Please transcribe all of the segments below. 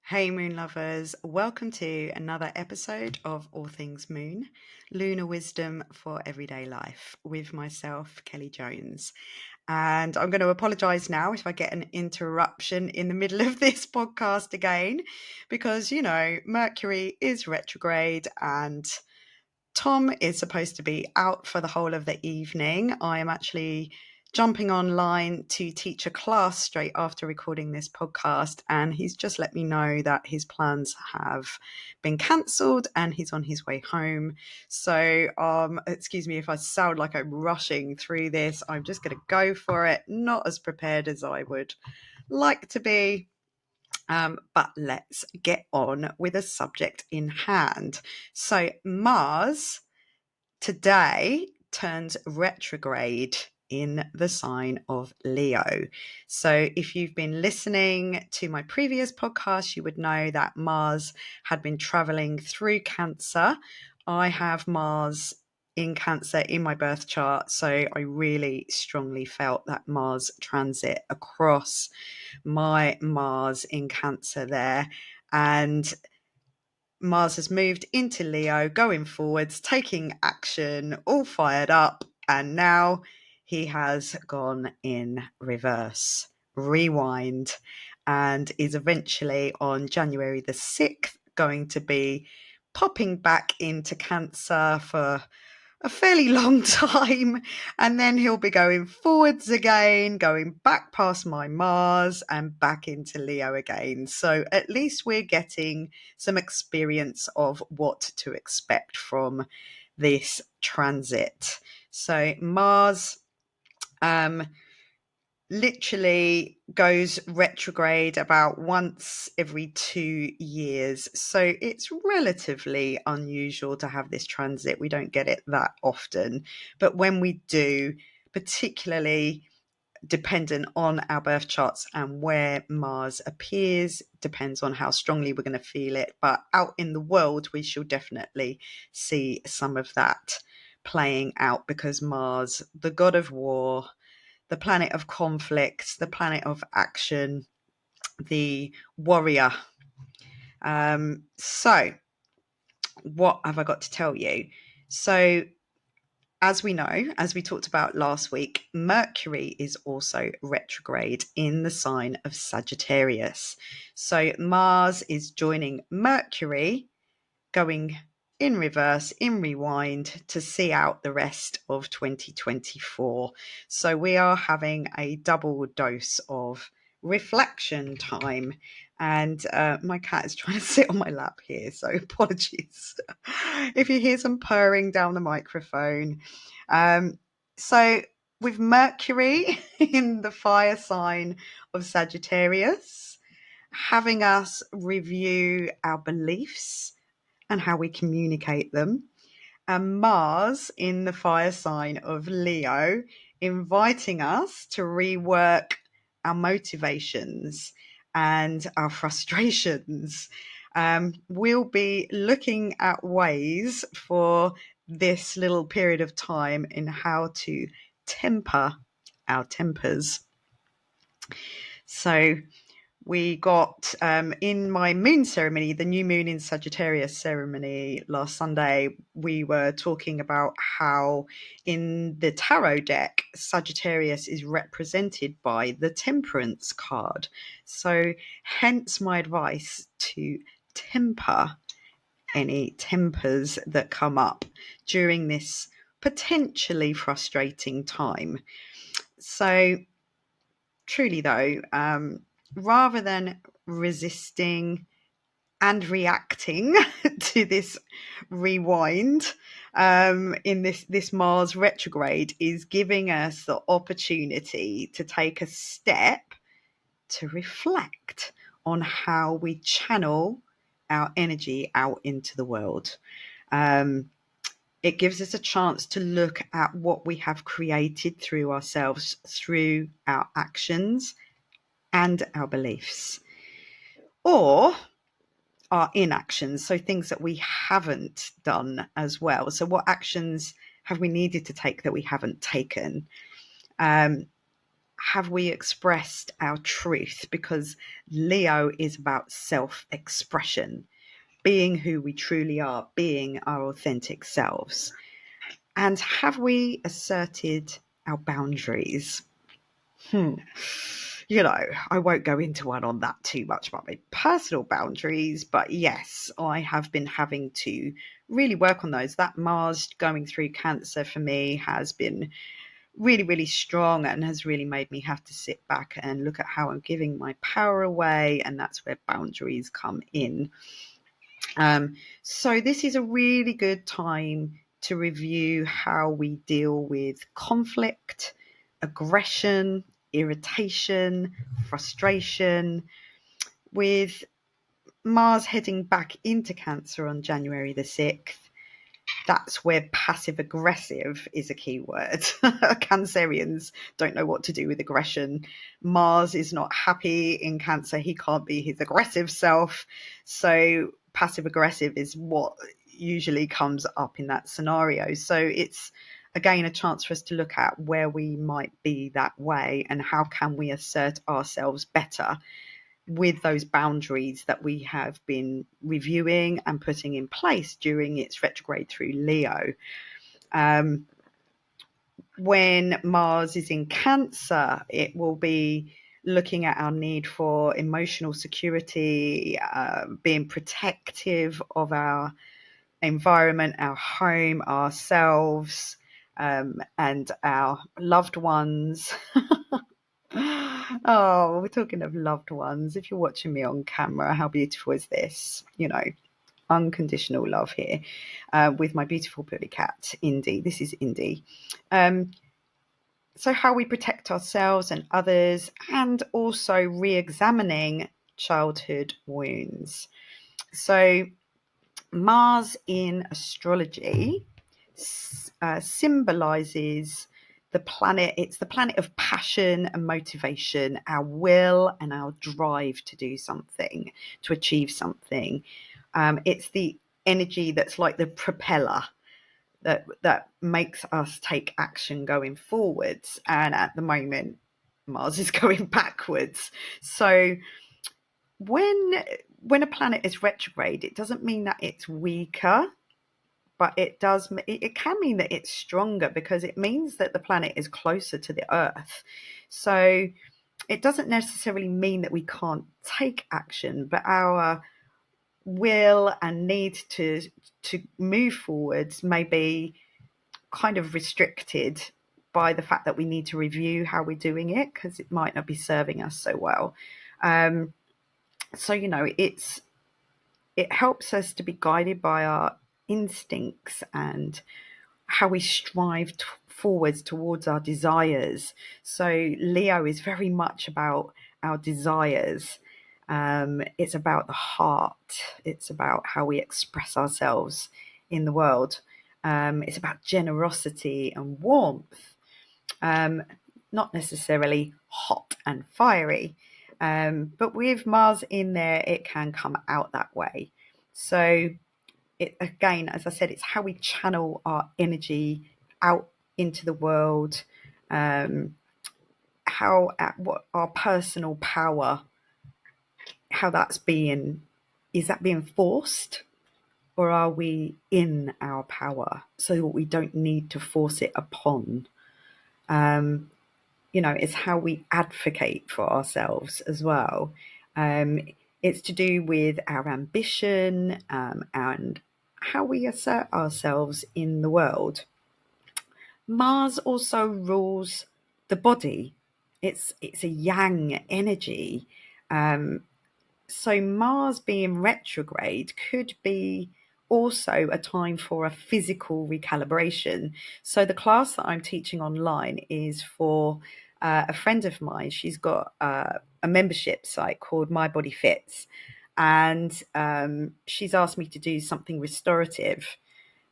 Hey Moonlovers, welcome to another episode of All Things Moon, Lunar Wisdom for Everyday Life with myself, Kelly Jones. And I'm going to apologise now if I get an interruption in the middle of this podcast again, because, Mercury is retrograde and Tom is supposed to be out for the whole of the evening. I am actually jumping online to teach a class straight after recording this podcast, and he's just let me know that his plans have been cancelled and he's on his way home. So excuse me if I sound like I'm rushing through this. I'm just going to go for it, not as prepared as I would like to be. But let's get on with the subject in hand. So Mars today turns retrograde in the sign of Leo. So if you've been listening to my previous podcast, you would know that Mars had been traveling through Cancer. I have Mars in Cancer in my birth chart, so I really strongly felt that Mars transit across my Mars in Cancer there. And Mars has moved into Leo, going forwards, taking action, all fired up, and now he has gone in reverse, rewind, and is eventually on January the 6th going to be popping back into Cancer for a fairly long time, and then he'll be going forwards again, going back past my Mars and back into Leo again. So at least we're getting some experience of what to expect from this transit. So Mars literally goes retrograde about once every 2 years. So it's relatively unusual to have this transit. We don't get it that often. But when we do, particularly dependent on our birth charts and where Mars appears, depends on how strongly we're going to feel it. But out in the world, we shall definitely see some of that playing out because Mars, the god of war, the planet of conflict, the planet of action, the warrior. So, what have I got to tell you? So, as we know, as we talked about last week, Mercury is also retrograde in the sign of Sagittarius. So, Mars is joining Mercury, going in reverse, in rewind to see out the rest of 2024. So we are having a double dose of reflection time. And my cat is trying to sit on my lap here, so apologies if you hear some purring down the microphone. So with Mercury in the fire sign of Sagittarius, having us review our beliefs and how we communicate them, and Mars in the fire sign of Leo, inviting us to rework our motivations and our frustrations. We'll be looking at ways for this little period of time in how to temper our tempers. So we got in my moon ceremony, the new moon in Sagittarius ceremony last Sunday, we were talking about how in the tarot deck, Sagittarius is represented by the Temperance card. So hence my advice to temper any tempers that come up during this potentially frustrating time. So truly though, rather than resisting and reacting to this rewind in this Mars retrograde, is giving us the opportunity to take a step to reflect on how we channel our energy out into the world. It gives us a chance to look at what we have created through ourselves, through our actions and our beliefs, or our inactions, so things that we haven't done as well. So what actions have we needed to take that we haven't taken? have we expressed our truth? Because Leo is about self-expression, being who we truly are, being our authentic selves. And have we asserted our boundaries? You know, I won't go into one on that too much about my personal boundaries, but yes, I have been having to really work on those. That Mars going through Cancer for me has been really, really strong and has really made me have to sit back and look at how I'm giving my power away. And that's where boundaries come in. So this is a really good time to review how we deal with conflict, aggression, irritation, frustration. With Mars heading back into Cancer on January the 6th, that's where passive aggressive is a key word. Cancerians don't know what to do with aggression. Mars is not happy in Cancer. He can't be his aggressive self. So passive aggressive is what usually comes up in that scenario. So it's again a chance for us to look at where we might be that way and how can we assert ourselves better with those boundaries that we have been reviewing and putting in place during its retrograde through Leo. When Mars is in Cancer, it will be looking at our need for emotional security, being protective of our environment, our home, ourselves, and our loved ones. Oh, we're talking of loved ones. If you're watching me on camera, how beautiful is this? You know, unconditional love here with my beautiful bully cat, Indy. This is Indy. So how we protect ourselves and others, and also re-examining childhood wounds. So Mars in astrology symbolizes the planet. It's the planet of passion and motivation, our will and our drive to do something, to achieve something. It's the energy that's like the propeller that makes us take action going forwards. And at the moment, Mars is going backwards. So when a planet is retrograde, it doesn't mean that it's weaker, but it can mean that it's stronger because it means that the planet is closer to the Earth. So it doesn't necessarily mean that we can't take action, but our will and need to move forwards may be kind of restricted by the fact that we need to review how we're doing it because it might not be serving us so well. So you know, it helps us to be guided by our instincts and how we strive forwards towards our desires. So Leo is very much about our desires. It's about the heart. It's about how we express ourselves in the world. It's about generosity and warmth, not necessarily hot and fiery. But with Mars in there, it can come out that way. So it, again, as I said, it's how we channel our energy out into the world, what our personal power, how that's being, is that being forced, or are we in our power so that we don't need to force it upon? You know, it's how we advocate for ourselves as well. It's to do with our ambition and how we assert ourselves in the world. Mars also rules the body. It's a yang energy. So Mars being retrograde could be also a time for a physical recalibration. So the class that I'm teaching online is for a friend of mine. She's got a membership site called My Body Fits, and she's asked me to do something restorative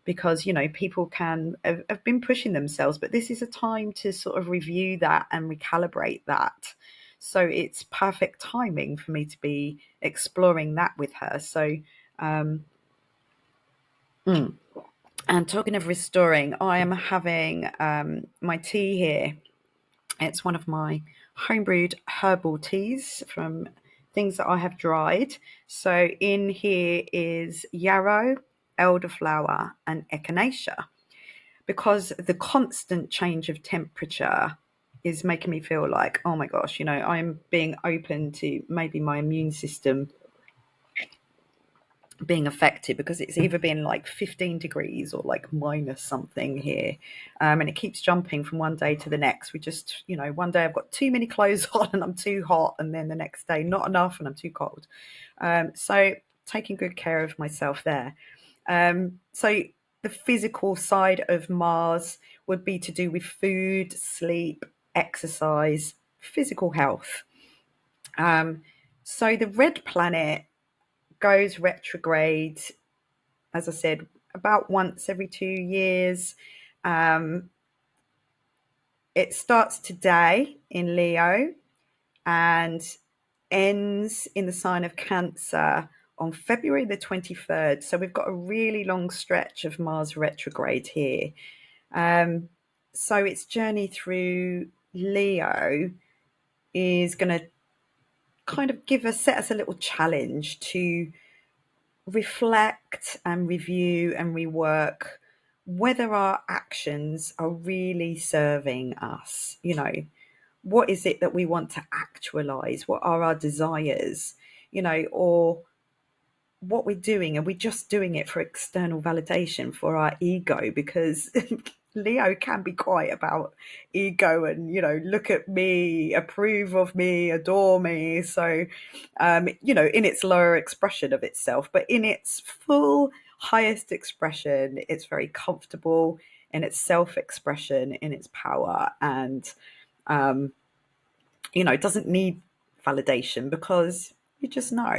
because, you know, people have been pushing themselves, but this is a time to sort of review that and recalibrate that. So it's perfect timing for me to be exploring that with her. So and talking of restoring, I am having my tea here It's one of my homebrewed herbal teas from things that I have dried. So in here is yarrow, elderflower, and echinacea. Because the constant change of temperature is making me feel like, oh my gosh, I'm being open to maybe my immune system being affected, because it's either been like 15 degrees or like minus something here. And it keeps jumping from one day to the next. We just, one day I've got too many clothes on and I'm too hot, and then the next day not enough and I'm too cold. So taking good care of myself there. So the physical side of Mars would be to do with food, sleep, exercise, physical health. So the red planet goes retrograde, as I said, about once every 2 years. Um, it starts today in Leo and ends in the sign of Cancer on February the 23rd. So we've got a really long stretch of Mars retrograde here. So its journey through Leo is going to kind of set us a little challenge to reflect and review and rework whether our actions are really serving us. What is it that we want to actualize? What are our desires? Or what we're doing, and we're just doing it for external validation for our ego, because Leo can be quite about ego and, look at me, approve of me, adore me. So, in its lower expression of itself, but in its full highest expression, it's very comfortable in its self-expression, in its power, and, it doesn't need validation because you just know.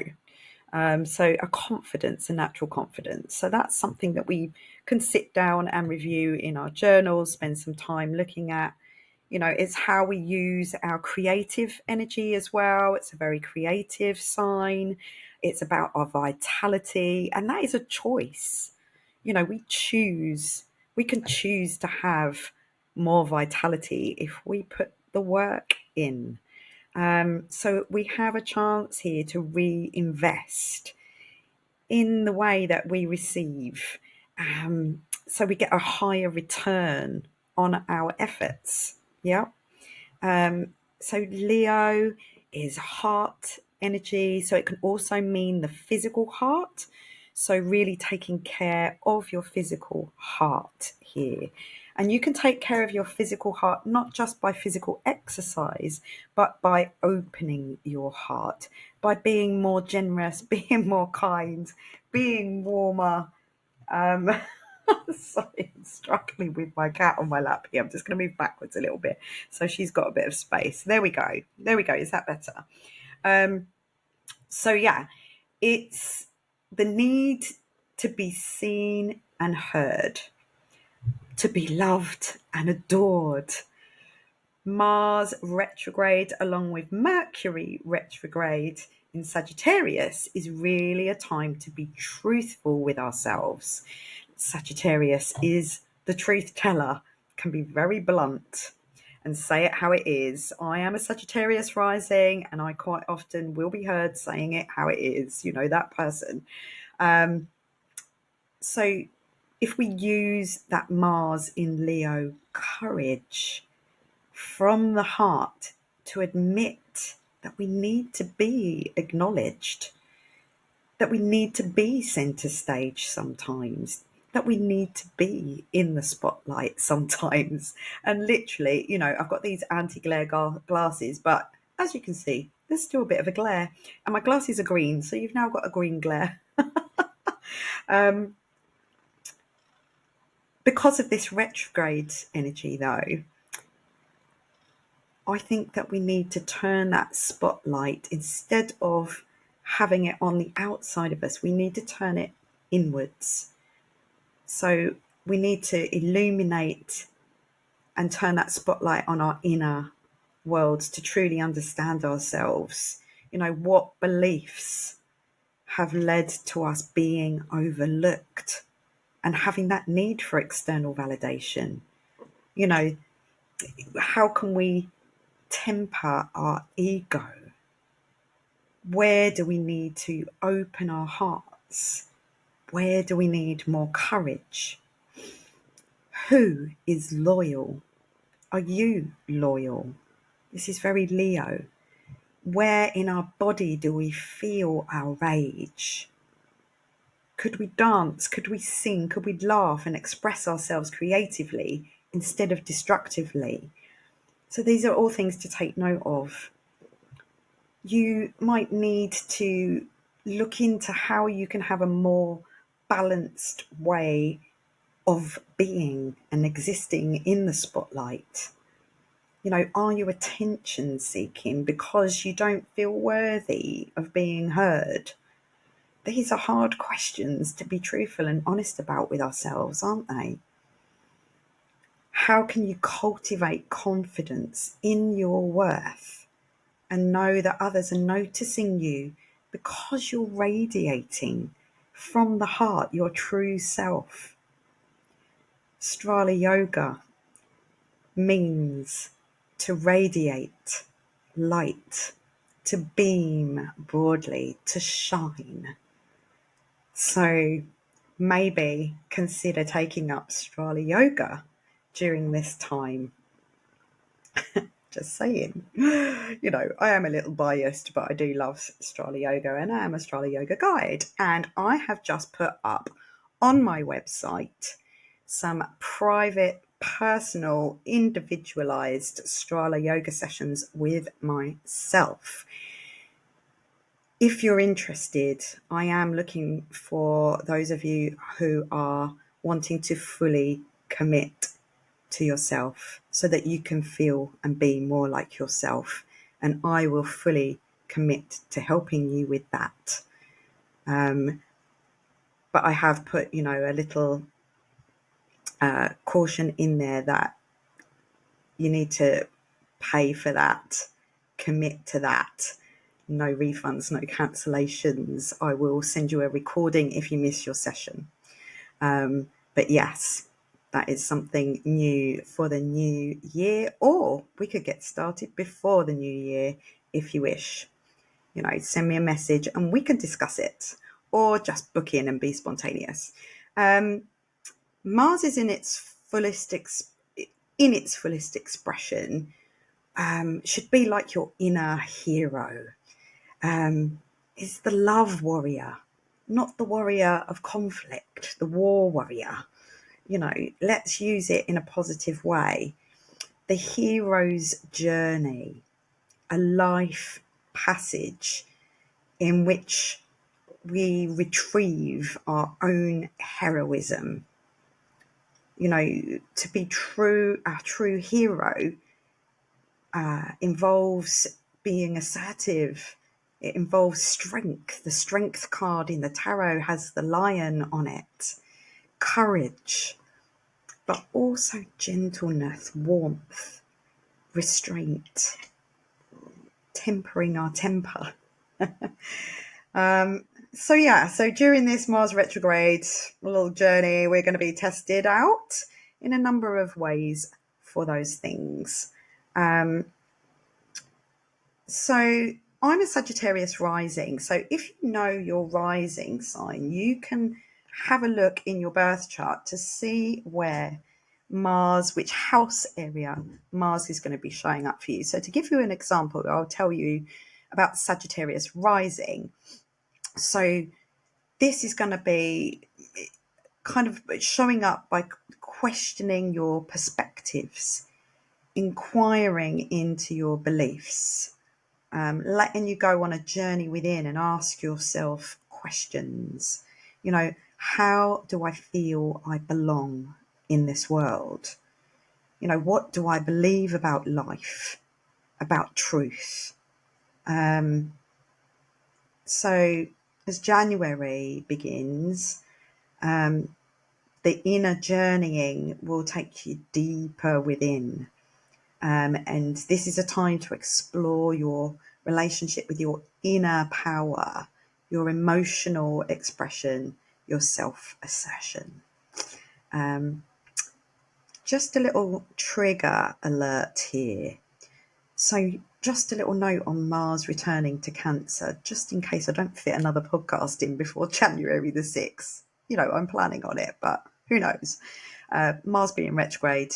So a confidence, a natural confidence. So that's something that we can sit down and review in our journals, spend some time looking at. It's how we use our creative energy as well. It's a very creative sign. It's about our vitality, and that is a choice. We can choose to have more vitality if we put the work in. So we have a chance here to reinvest in the way that we receive. So we get a higher return on our efforts. Yeah. So Leo is heart energy. So it can also mean the physical heart. So really taking care of your physical heart here. And you can take care of your physical heart not just by physical exercise, but by opening your heart, by being more generous, being more kind, being warmer. Um, Sorry, I'm struggling with my cat on my lap here. I'm just going to move backwards a little bit so she's got a bit of space. There we go. There we go. Is that better? So yeah, it's the need to be seen and heard, to be loved and adored. Mars retrograde along with Mercury retrograde in Sagittarius is really a time to be truthful with ourselves. Sagittarius is the truth teller, can be very blunt and say it how it is. I am a Sagittarius rising, and I quite often will be heard saying it how it is, that person. So if we use that Mars in Leo courage from the heart to admit that we need to be acknowledged, that we need to be center stage sometimes, that we need to be in the spotlight sometimes. And literally, I've got these anti-glare glasses, but as you can see, there's still a bit of a glare. And my glasses are green, so you've now got a green glare. Because of this retrograde energy, though, I think that we need to turn that spotlight, instead of having it on the outside of us, we need to turn it inwards. So we need to illuminate and turn that spotlight on our inner worlds to truly understand ourselves. What beliefs have led to us being overlooked and having that need for external validation? How can we temper our ego? Where do we need to open our hearts? Where do we need more courage? Who is loyal? Are you loyal? This is very Leo. Where in our body do we feel our rage? Could we dance? Could we sing? Could we laugh and express ourselves creatively instead of destructively? So these are all things to take note of. You might need to look into how you can have a more balanced way of being and existing in the spotlight. Are you attention seeking because you don't feel worthy of being heard? These are hard questions to be truthful and honest about with ourselves, aren't they? How can you cultivate confidence in your worth and know that others are noticing you because you're radiating from the heart, your true self? Strala Yoga means to radiate light, to beam broadly, to shine. So maybe consider taking up Strala Yoga during this time. Just saying. I am a little biased, but I do love Strala Yoga, and I am a Strala Yoga guide. And I have just put up on my website some private, personal, individualized Strala Yoga sessions with myself. If you're interested, I am looking for those of you who are wanting to fully commit to yourself so that you can feel and be more like yourself. And I will fully commit to helping you with that. But I have put, a little caution in there that you need to pay for that, commit to that. No refunds, no cancellations. I will send you a recording if you miss your session. But yes, that is something new for the new year, or we could get started before the new year if you wish. Send me a message and we can discuss it, or just book in and be spontaneous. Mars is in its fullest expression. Should be like your inner hero. Is the love warrior, not the warrior of conflict, the war warrior. Let's use it in a positive way. The hero's journey, a life passage in which we retrieve our own heroism. To be true, our true hero involves being assertive. It involves strength. The strength card in the tarot has the lion on it. Courage, but also gentleness, warmth, restraint, tempering our temper. So during this Mars retrograde little journey, we're going to be tested out in a number of ways for those things. So I'm a Sagittarius rising. So if you know your rising sign, you can have a look in your birth chart to see where Mars, which house area Mars is going to be showing up for you. So to give you an example, I'll tell you about Sagittarius rising. So this is going to be kind of showing up by questioning your perspectives, inquiring into your beliefs, letting you go on a journey within and ask yourself questions. How do I feel I belong in this world? What do I believe about life, about truth? So as January begins, the inner journeying will take you deeper within. And this is a time to explore your relationship with your inner power, your emotional expression, your self-assertion. Just a little trigger alert here. So just a little note on Mars returning to Cancer, just in case I don't fit another podcast in before January the 6th. I'm planning on it, but who knows? Mars being retrograde,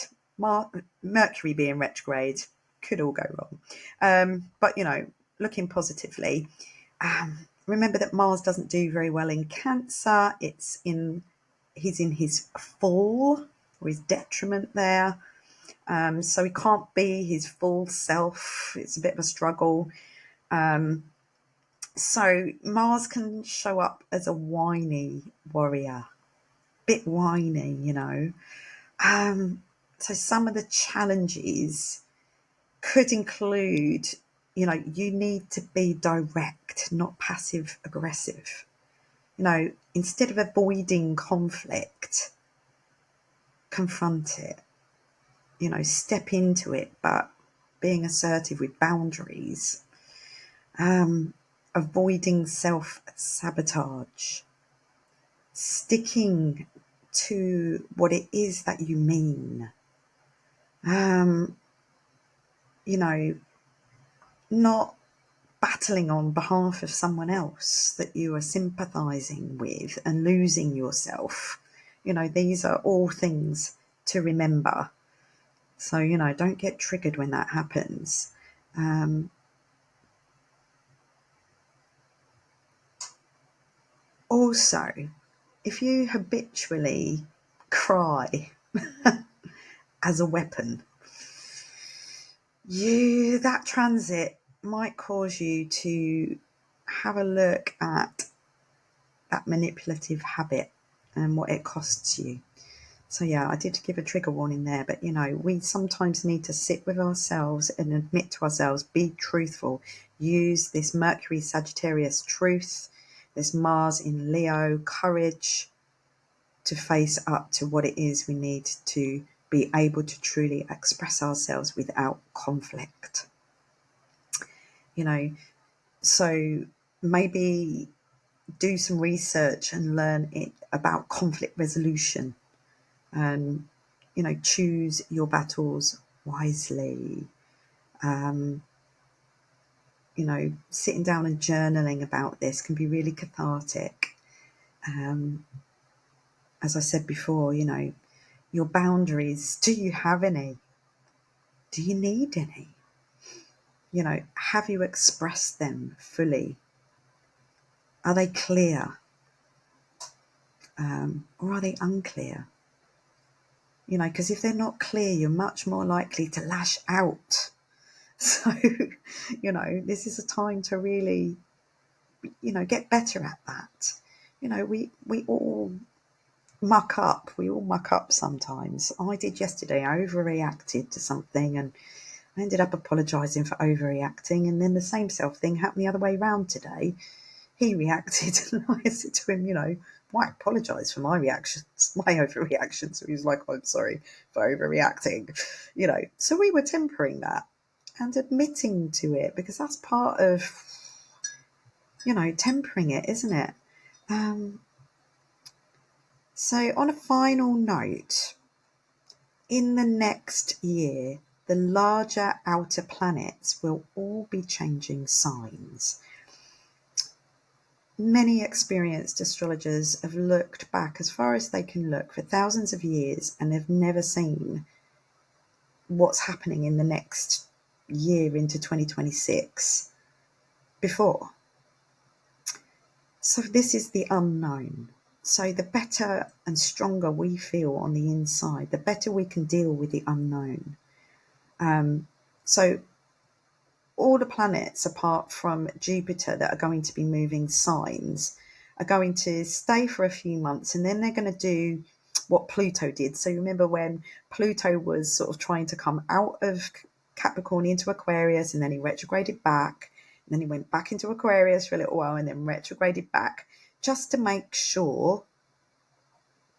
Mercury being retrograde, could all go wrong. But, looking positively, remember that Mars doesn't do very well in Cancer. He's in his fall or his detriment there. So he can't be his full self. It's a bit of a struggle. So Mars can show up as a whiny warrior, bit whiny, So some of the challenges could include, you need to be direct, not passive aggressive. Instead of avoiding conflict, confront it. Step into it, but being assertive with boundaries, avoiding self-sabotage, sticking to what it is that you mean, not battling on behalf of someone else that you are sympathizing with and losing yourself. These are all things to remember. So, don't get triggered when that happens. Also, if you habitually cry as a weapon, that transit might cause you to have a look at that manipulative habit and what it costs you. So yeah, I did give a trigger warning there, but we sometimes need to sit with ourselves and admit to ourselves, be truthful, use this Mercury Sagittarius truth, this Mars in Leo courage to face up to what it is we need to be able to truly express ourselves without conflict. So maybe do some research and learn about conflict resolution. And choose your battles wisely. Sitting down and journaling about this can be really cathartic. As I said before, your boundaries, do you have any? Do you need any? Have you expressed them fully? Are they clear? Or are they unclear? Because if they're not clear, you're much more likely to lash out. So, this is a time to really, get better at that. We all muck up. We all muck up sometimes. I did yesterday. I overreacted to something and I ended up apologising for overreacting. And then the same thing happened the other way round today. He reacted and I said to him, why apologise for my reactions, my overreaction? So he was like, oh, I'm sorry for overreacting. So we were tempering that and admitting to it, because that's part of, tempering it, isn't it? So on a final note, in the next year, the larger outer planets will all be changing signs. Many experienced astrologers have looked back as far as they can look for thousands of years and have never seen what's happening in the next year into 2026 before. So this is the unknown. So the better and stronger we feel on the inside, the better we can deal with the unknown. So all the planets apart from Jupiter that are going to be moving signs are going to stay for a few months, and then they're going to do what Pluto did. So remember when Pluto was sort of trying to come out of Capricorn into Aquarius, and then he retrograded back, and then he went back into Aquarius for a little while and then retrograded back, just to make sure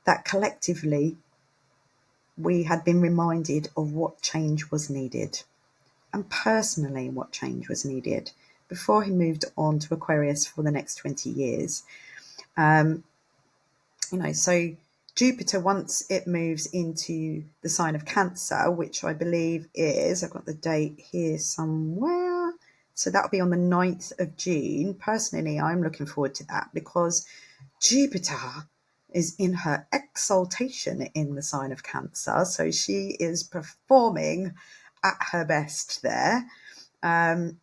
that collectively we had been reminded of what change was needed, and personally what change was needed, before he moved on to Aquarius for the next 20 years. So Jupiter, once it moves into the sign of Cancer, which I believe is, I've got the date here somewhere, so that'll be on the 9th of June. Personally, I'm looking forward to that because Jupiter is in her exaltation in the sign of Cancer, so she is performing at her best there. And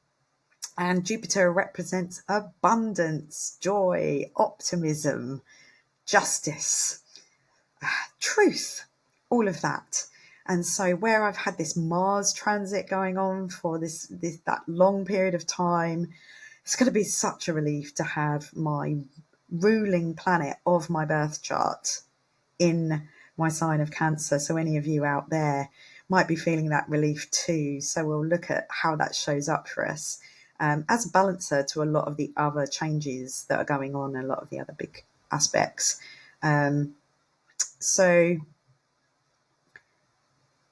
Jupiter represents abundance, joy, optimism, justice, truth, all of that. And so where I've had this Mars transit going on for that long period of time, it's going to be such a relief to have my ruling planet of my birth chart in my sign of Cancer. So any of you out there might be feeling that relief too. So we'll look at how that shows up for us as a balancer to a lot of the other changes that are going on, a lot of the other big aspects. So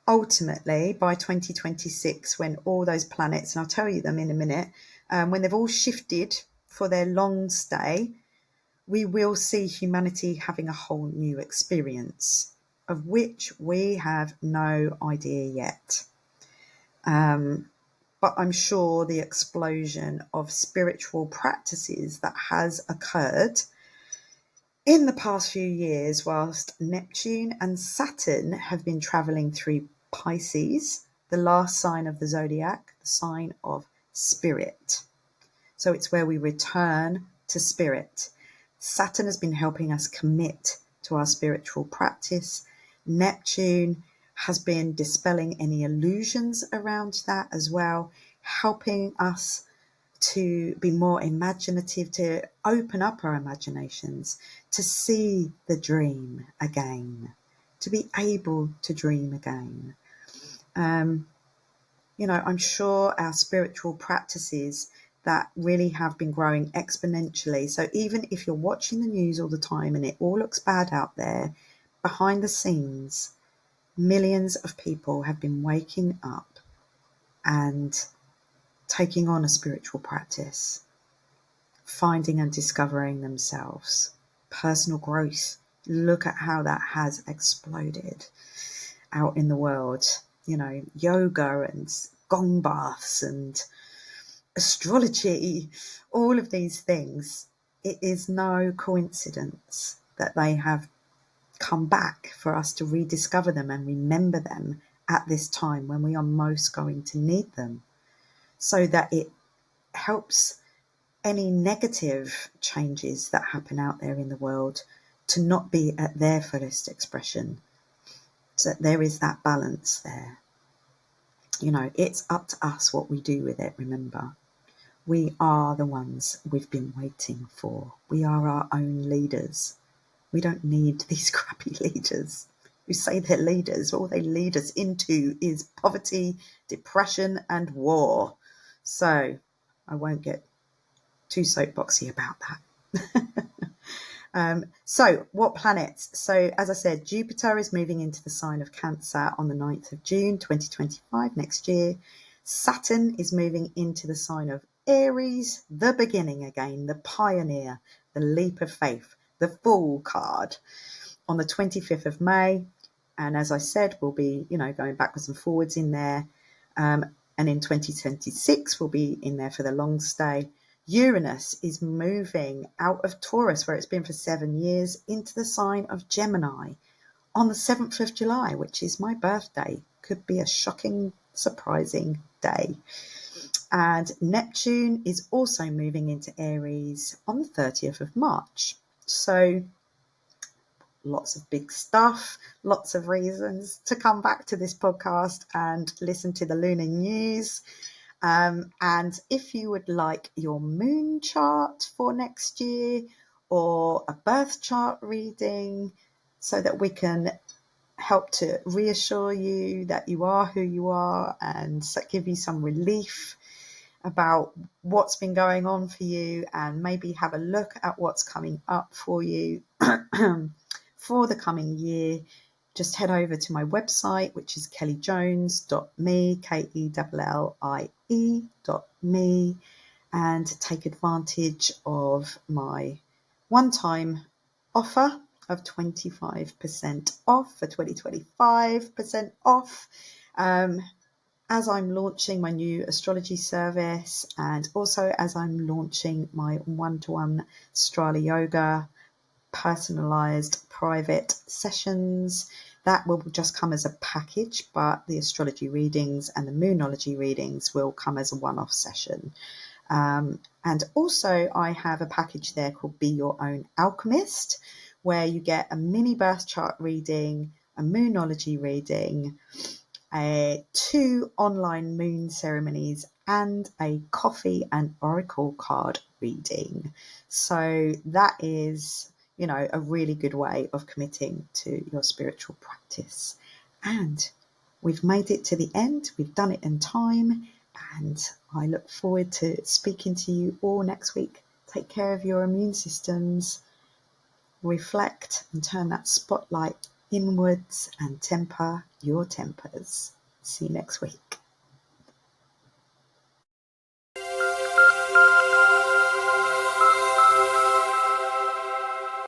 ultimately, by 2026, when all those planets, and I'll tell you them in a minute, when they've all shifted for their long stay, we will see humanity having a whole new experience, of which we have no idea yet. But I'm sure the explosion of spiritual practices that has occurred in the past few years, whilst Neptune and Saturn have been travelling through Pisces, the last sign of the zodiac, the sign of spirit. So it's where we return to spirit. Saturn has been helping us commit to our spiritual practice. Neptune has been dispelling any illusions around that as well, helping us to be more imaginative, to open up our imaginations, to see the dream again, to be able to dream again. I'm sure our spiritual practices that really have been growing exponentially. So even if you're watching the news all the time and it all looks bad out there, behind the scenes, millions of people have been waking up and taking on a spiritual practice, finding and discovering themselves, personal growth. Look at how that has exploded out in the world. Yoga and gong baths and astrology, all of these things. It is no coincidence that they have come back for us to rediscover them and remember them at this time when we are most going to need them, so that it helps any negative changes that happen out there in the world to not be at their fullest expression, so that there is that balance there. It's up to us what we do with it. Remember, we are the ones we've been waiting for. We are our own leaders. We don't need these crappy leaders who say they're leaders. All they lead us into is poverty, depression, and war. So I won't get too soapboxy about that. So what planets? So as I said, Jupiter is moving into the sign of Cancer on the 9th of June 2025 next year. Saturn is moving into the sign of Aries, the beginning again, the pioneer, the leap of faith, the Fool card, on the 25th of May. And as I said, we'll be, going backwards and forwards in there. And in 2026, we'll be in there for the long stay. Uranus is moving out of Taurus, where it's been for 7 years, into the sign of Gemini on the 7th of July, which is my birthday. Could be a shocking, surprising day. And Neptune is also moving into Aries on the 30th of March. So lots of big stuff, lots of reasons to come back to this podcast and listen to the lunar news. And if you would like your moon chart for next year or a birth chart reading, so that we can help to reassure you that you are who you are and give you some relief about what's been going on for you, and maybe have a look at what's coming up for you for the coming year, just head over to my website, which is kellyjones.me, kellie.me, and take advantage of my one-time offer of 25% off for 2025% off. As I'm launching my new astrology service, and also as I'm launching my one-to-one Strala Yoga personalized private sessions, that will just come as a package, but the astrology readings and the moonology readings will come as a one-off session. And also I have a package there called Be Your Own Alchemist, where you get a mini birth chart reading, a moonology reading, 2 online moon ceremonies, and a coffee and oracle card reading. So that is, a really good way of committing to your spiritual practice. And we've made it to the end. We've done it in time. And I look forward to speaking to you all next week. Take care of your immune systems. Reflect and turn that spotlight inwards and temper your tempers. See you next week.